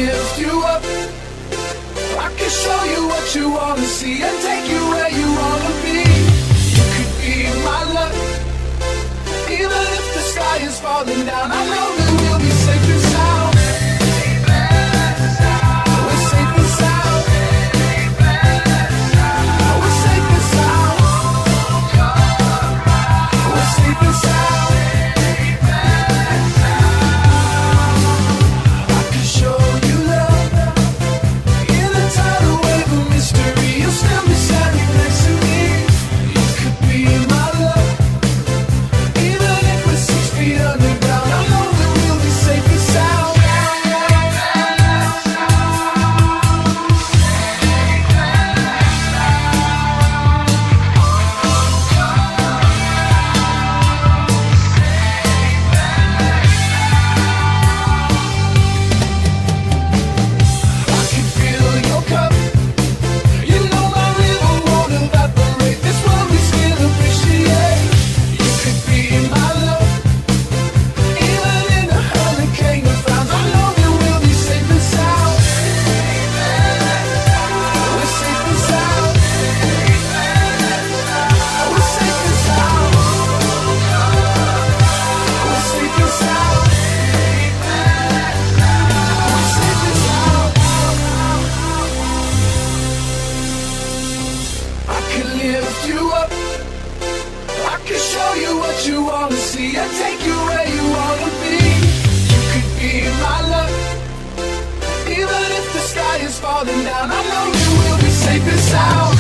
lift you up. I can show you what you wanna see and take you where you wanna be. You could be my luck. Even if the sky is falling down, I know that we'll be safe and sound. We're safe and sound. We're safe and sound. We're safe and sound. I can show you love. In a tidal wave of mystery, you'll still be standing next to me. You could be my love. Even if we're 6 feet underground, I know that we'll be safe and sound. I can feel your cup. You know my river won't evaporate. This world we still appreciate. You could be my love. Even in a hurricane of frowns, I know that we'll be safe and sound. We're safe and sound. We're safe and sound. We're safe and sound. We're safe and sound. I can lift you up. I can show you what you wanna see and take you where you wanna be. You could be my luck. Even if the sky is falling down, I know you will be safe and sound.